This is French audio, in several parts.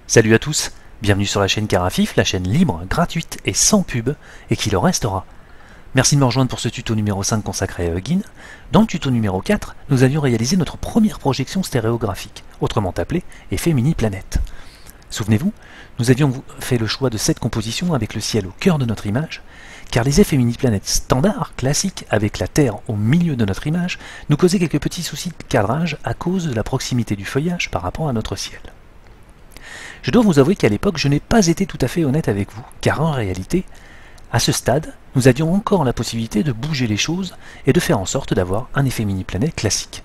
Salut à tous, bienvenue sur la chaîne Carafif, la chaîne libre, gratuite et sans pub, et qui le restera. Merci de me rejoindre pour ce tuto numéro 5 consacré à Hugin. Dans le tuto numéro 4, nous avions réalisé notre première projection stéréographique, autrement appelée effet mini-planète. Souvenez-vous, nous avions fait le choix de cette composition avec le ciel au cœur de notre image, car les effets mini-planètes standards, classiques, avec la Terre au milieu de notre image, nous causaient quelques petits soucis de cadrage à cause de la proximité du feuillage par rapport à notre ciel. Je dois vous avouer qu'à l'époque, je n'ai pas été tout à fait honnête avec vous, car en réalité, à ce stade, nous avions encore la possibilité de bouger les choses et de faire en sorte d'avoir un effet mini-planète classique.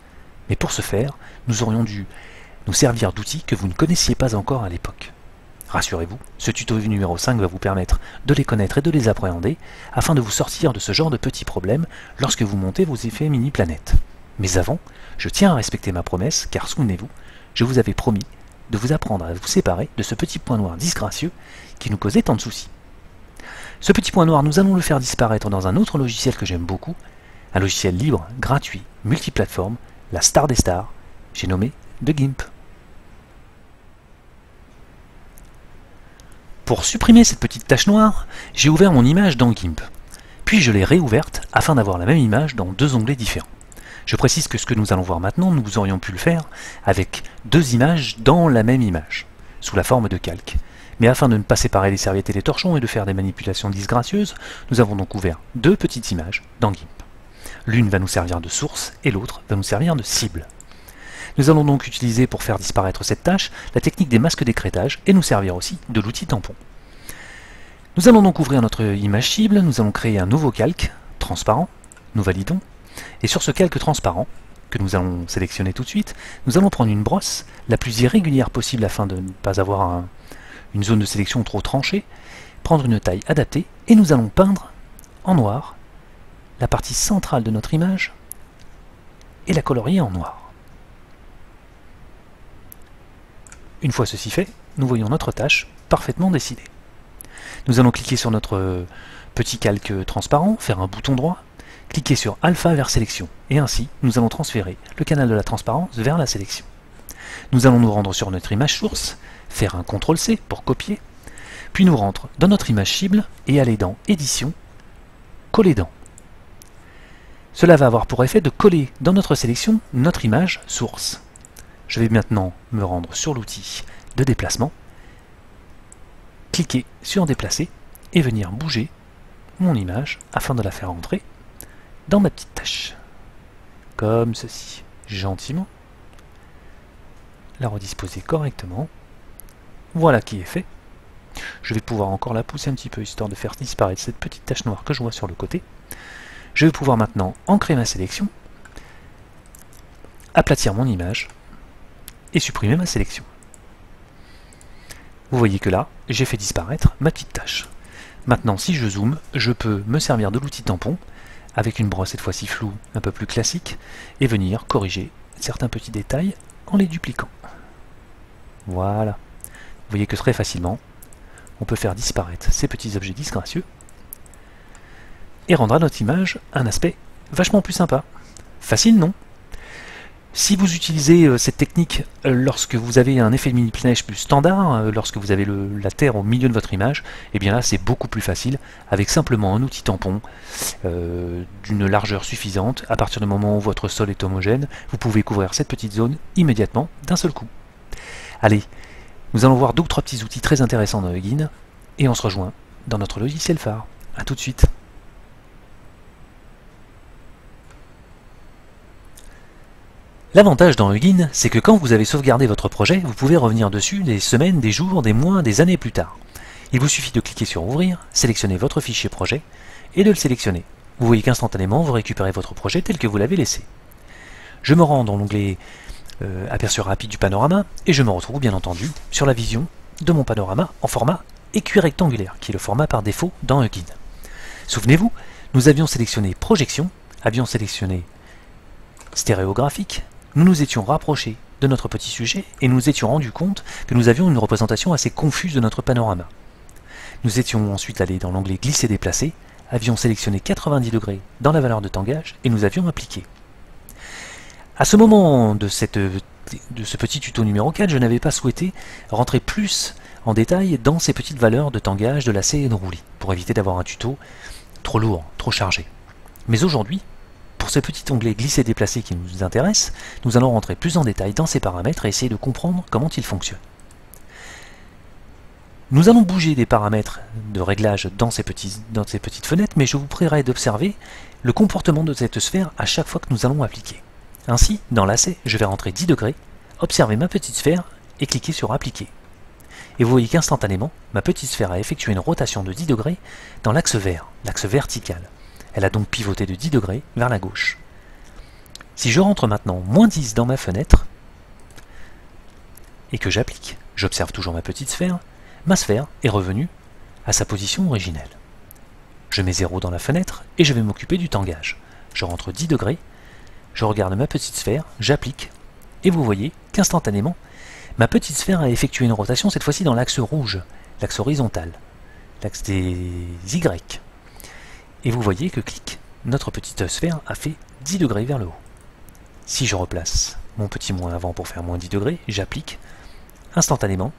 Mais pour ce faire, nous aurions dû nous servir d'outils que vous ne connaissiez pas encore à l'époque. Rassurez-vous, ce tuto numéro 5 va vous permettre de les connaître et de les appréhender, afin de vous sortir de ce genre de petits problèmes lorsque vous montez vos effets mini-planètes. Mais avant, je tiens à respecter ma promesse, car souvenez-vous, je vous avais promis de vous apprendre à vous séparer de ce petit point noir disgracieux qui nous causait tant de soucis. Ce petit point noir, nous allons le faire disparaître dans un autre logiciel que j'aime beaucoup, un logiciel libre, gratuit, multiplateforme, la star des stars, j'ai nommé The GIMP. Pour supprimer cette petite tache noire, j'ai ouvert mon image dans GIMP, puis je l'ai réouverte afin d'avoir la même image dans deux onglets différents. Je précise que ce que nous allons voir maintenant, nous aurions pu le faire avec deux images dans la même image, sous la forme de calque. Mais afin de ne pas séparer les serviettes et les torchons et de faire des manipulations disgracieuses, nous avons donc ouvert deux petites images dans GIMP. L'une va nous servir de source et l'autre va nous servir de cible. Nous allons donc utiliser pour faire disparaître cette tâche la technique des masques d'écrêtage et nous servir aussi de l'outil tampon. Nous allons donc ouvrir notre image cible, nous allons créer un nouveau calque transparent, nous validons. Et sur ce calque transparent, que nous allons sélectionner tout de suite, nous allons prendre une brosse la plus irrégulière possible afin de ne pas avoir une zone de sélection trop tranchée, prendre une taille adaptée, et nous allons peindre en noir la partie centrale de notre image et la colorier en noir. Une fois ceci fait, nous voyons notre tâche parfaitement décidée. Nous allons cliquer sur notre petit calque transparent, faire un bouton droit, cliquez sur Alpha vers sélection, et ainsi nous allons transférer le canal de la transparence vers la sélection. Nous allons nous rendre sur notre image source, faire un CTRL-C pour copier, puis nous rendre dans notre image cible et aller dans Édition, Coller dans. Cela va avoir pour effet de coller dans notre sélection notre image source. Je vais maintenant me rendre sur l'outil de déplacement, cliquer sur Déplacer et venir bouger mon image afin de la faire entrer dans ma petite tâche, comme ceci, gentiment, la redisposer correctement, voilà qui est fait. Je vais pouvoir encore la pousser un petit peu histoire de faire disparaître cette petite tache noire que je vois sur le côté. Je vais pouvoir maintenant ancrer ma sélection, aplatir mon image et supprimer ma sélection. Vous voyez que là, j'ai fait disparaître ma petite tâche. Maintenant, si je zoome, je peux me servir de l'outil tampon avec une brosse cette fois-ci floue, un peu plus classique, et venir corriger certains petits détails en les dupliquant. Voilà. Vous voyez que très facilement, on peut faire disparaître ces petits objets disgracieux et rendre à notre image un aspect vachement plus sympa. Facile, non ? Si vous utilisez cette technique lorsque vous avez un effet mini-planète plus standard, lorsque vous avez la Terre au milieu de votre image, et bien là c'est beaucoup plus facile, avec simplement un outil tampon d'une largeur suffisante. À partir du moment où votre sol est homogène, vous pouvez couvrir cette petite zone immédiatement d'un seul coup. Allez, nous allons voir deux ou trois petits outils très intéressants dans Hugin, et on se rejoint dans notre logiciel phare. A tout de suite. L'avantage dans Hugin, c'est que quand vous avez sauvegardé votre projet, vous pouvez revenir dessus des semaines, des jours, des mois, des années plus tard. Il vous suffit de cliquer sur Ouvrir, sélectionner votre fichier projet et de le sélectionner. Vous voyez qu'instantanément, vous récupérez votre projet tel que vous l'avez laissé. Je me rends dans l'onglet Aperçu rapide du panorama et je me retrouve bien entendu sur la vision de mon panorama en format écui rectangulaire, qui est le format par défaut dans Hugin. Souvenez-vous, nous avions sélectionné Projection, avions sélectionné Stéréographique. Nous nous étions rapprochés de notre petit sujet et nous étions rendus compte que nous avions une représentation assez confuse de notre panorama. Nous étions ensuite allés dans l'onglet Glisser déplacer, avions sélectionné 90 degrés dans la valeur de tangage et nous avions appliqué. À ce moment de cette ce petit tuto numéro 4, je n'avais pas souhaité rentrer plus en détail dans ces petites valeurs de tangage, de lacet et de roulis, pour éviter d'avoir un tuto trop lourd, trop chargé. Mais aujourd'hui, pour ce petit onglet glisser-déplacer qui nous intéresse, nous allons rentrer plus en détail dans ces paramètres et essayer de comprendre comment ils fonctionnent. Nous allons bouger des paramètres de réglage dans ces petites fenêtres, mais je vous prierai d'observer le comportement de cette sphère à chaque fois que nous allons appliquer. Ainsi, dans lacet, je vais rentrer 10 degrés, observer ma petite sphère et cliquer sur appliquer. Et vous voyez qu'instantanément, ma petite sphère a effectué une rotation de 10 degrés dans l'axe vert, l'axe vertical. Elle a donc pivoté de 10 degrés vers la gauche. Si je rentre maintenant moins 10 dans ma fenêtre et que j'applique, j'observe toujours ma sphère est revenue à sa position originelle. Je mets 0 dans la fenêtre et je vais m'occuper du tangage. Je rentre 10 degrés, je regarde ma petite sphère, j'applique, et vous voyez qu'instantanément, ma petite sphère a effectué une rotation, cette fois-ci dans l'axe rouge, l'axe horizontal, l'axe des Y. Et vous voyez que clic, notre petite sphère a fait 10 degrés vers le haut. Si je replace mon petit moins avant pour faire moins 10 degrés, j'applique, instantanément,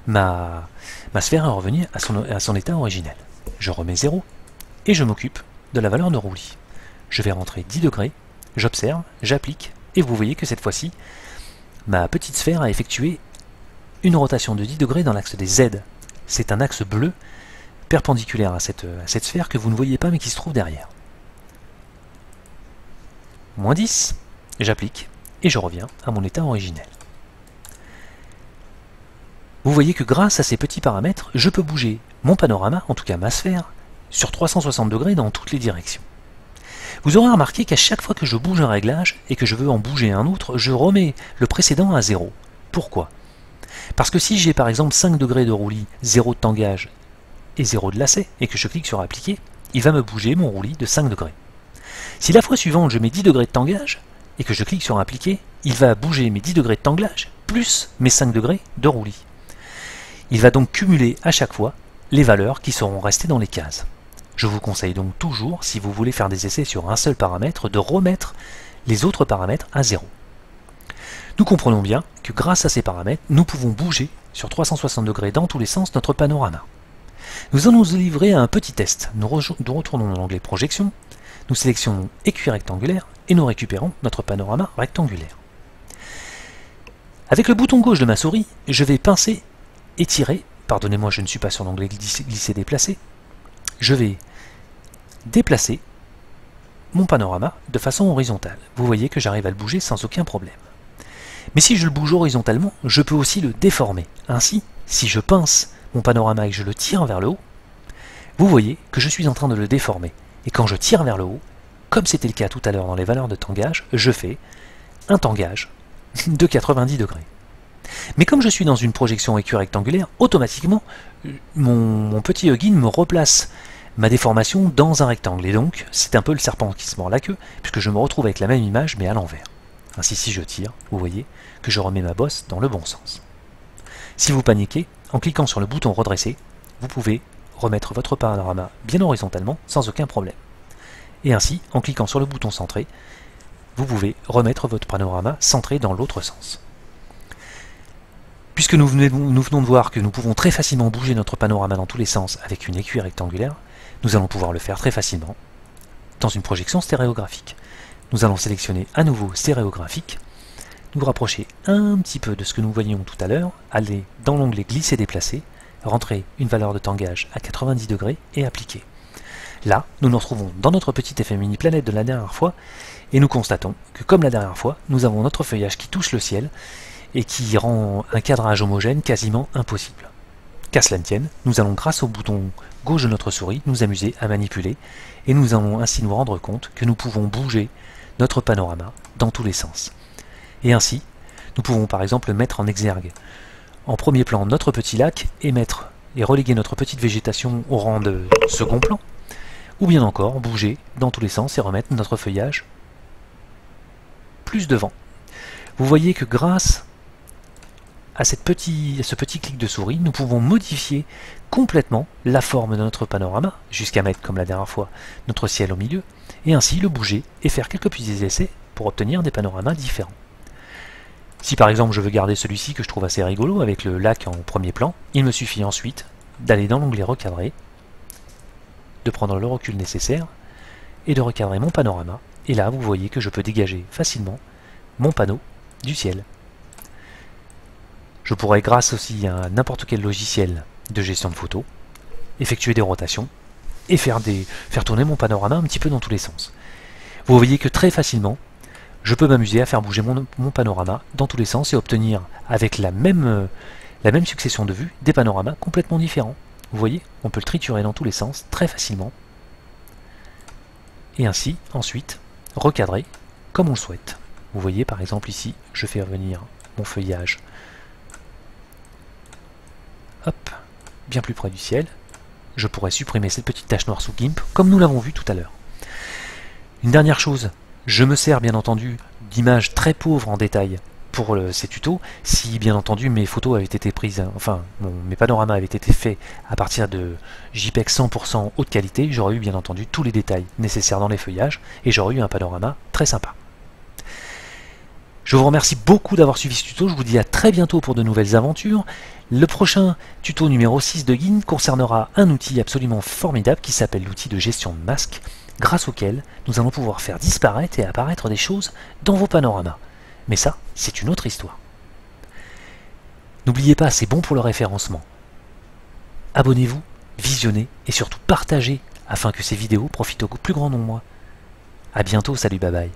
ma sphère est revenue à son état originel. Je remets 0 et je m'occupe de la valeur de roulis. Je vais rentrer 10 degrés, j'observe, j'applique, et vous voyez que cette fois-ci, ma petite sphère a effectué une rotation de 10 degrés dans l'axe des Z. C'est un axe bleu perpendiculaire à cette sphère que vous ne voyez pas mais qui se trouve derrière. Moins 10, j'applique, et je reviens à mon état originel. Vous voyez que grâce à ces petits paramètres, je peux bouger mon panorama, en tout cas ma sphère, sur 360 degrés dans toutes les directions. Vous aurez remarqué qu'à chaque fois que je bouge un réglage et que je veux en bouger un autre, je remets le précédent à 0. Pourquoi? Parce que si j'ai par exemple 5 degrés de roulis, 0 de tangage et 0 de lacet, et que je clique sur appliquer, il va me bouger mon roulis de 5 degrés. Si la fois suivante je mets 10 degrés de tangage et que je clique sur appliquer, il va bouger mes 10 degrés de tangage plus mes 5 degrés de roulis. Il va donc cumuler à chaque fois les valeurs qui seront restées dans les cases. Je vous conseille donc toujours, si vous voulez faire des essais sur un seul paramètre, de remettre les autres paramètres à 0. Nous comprenons bien que grâce à ces paramètres, nous pouvons bouger sur 360 degrés dans tous les sens notre panorama. Nous allons nous livrer à un petit test. Nous retournons dans l'onglet projection, nous sélectionnons écrit rectangulaire et nous récupérons notre panorama rectangulaire. Avec le bouton gauche de ma souris, je vais pincer et tirer, pardonnez-moi je ne suis pas sur l'onglet glisser-déplacer, je vais déplacer mon panorama de façon horizontale. Vous voyez que j'arrive à le bouger sans aucun problème. Mais si je le bouge horizontalement, je peux aussi le déformer. Ainsi, si je pince mon panorama et que je le tire vers le haut, vous voyez que je suis en train de le déformer. Et quand je tire vers le haut, comme c'était le cas tout à l'heure dans les valeurs de tangage, je fais un tangage de 90 degrés. Mais comme je suis dans une projection équirectangulaire, automatiquement, mon petit Hugging me replace ma déformation dans un rectangle. Et donc, c'est un peu le serpent qui se mord la queue, puisque je me retrouve avec la même image, mais à l'envers. Ainsi, si je tire, vous voyez que je remets ma bosse dans le bon sens. Si vous paniquez, en cliquant sur le bouton redresser, vous pouvez remettre votre panorama bien horizontalement, sans aucun problème. Et ainsi, en cliquant sur le bouton centré, vous pouvez remettre votre panorama centré dans l'autre sens. Puisque nous venons de voir que nous pouvons très facilement bouger notre panorama dans tous les sens avec une aiguille rectangulaire, nous allons pouvoir le faire très facilement dans une projection stéréographique. Nous allons sélectionner à nouveau stéréographique, nous rapprocher un petit peu de ce que nous voyions tout à l'heure, aller dans l'onglet glisser déplacer, rentrer une valeur de tangage à 90 degrés et appliquer. Là, nous nous retrouvons dans notre petit effet mini planète de la dernière fois et nous constatons que comme la dernière fois, nous avons notre feuillage qui touche le ciel et qui rend un cadrage homogène quasiment impossible. Qu'à cela ne tienne, nous allons grâce au bouton gauche de notre souris nous amuser à manipuler et nous allons ainsi nous rendre compte que nous pouvons bouger notre panorama dans tous les sens. Et ainsi, nous pouvons par exemple mettre en exergue en premier plan notre petit lac et reléguer notre petite végétation au rang de second plan, ou bien encore bouger dans tous les sens et remettre notre feuillage plus devant. Vous voyez que grâce à ce petit clic de souris, nous pouvons modifier complètement la forme de notre panorama, jusqu'à mettre, comme la dernière fois, notre ciel au milieu, et ainsi le bouger et faire quelques petits essais pour obtenir des panoramas différents. Si par exemple je veux garder celui-ci que je trouve assez rigolo avec le lac en premier plan, il me suffit ensuite d'aller dans l'onglet recadrer, de prendre le recul nécessaire et de recadrer mon panorama. Et là vous voyez que je peux dégager facilement mon panneau du ciel. Je pourrais, grâce aussi à n'importe quel logiciel de gestion de photos, effectuer des rotations et faire tourner mon panorama un petit peu dans tous les sens. Vous voyez que très facilement, je peux m'amuser à faire bouger mon panorama dans tous les sens et obtenir, avec la même succession de vues, des panoramas complètement différents. Vous voyez, on peut le triturer dans tous les sens très facilement. Et ainsi, ensuite, recadrer comme on le souhaite. Vous voyez, par exemple ici, je fais revenir mon feuillage, hop, bien plus près du ciel. Je pourrais supprimer cette petite tache noire sous GIMP, comme nous l'avons vu tout à l'heure. Une dernière chose, je me sers bien entendu d'images très pauvres en détail pour ces tutos, si bien entendu mes photos avaient été prises, enfin mes panoramas avaient été faits à partir de JPEG 100% haute qualité, j'aurais eu bien entendu tous les détails nécessaires dans les feuillages et j'aurais eu un panorama très sympa. Je vous remercie beaucoup d'avoir suivi ce tuto, je vous dis à très bientôt pour de nouvelles aventures. Le prochain tuto numéro 6 de Gin concernera un outil absolument formidable qui s'appelle l'outil de gestion de masque, grâce auquel nous allons pouvoir faire disparaître et apparaître des choses dans vos panoramas. Mais ça, c'est une autre histoire. N'oubliez pas, c'est bon pour le référencement. Abonnez-vous, visionnez et surtout partagez afin que ces vidéos profitent au plus grand nombre. A bientôt, salut, bye bye.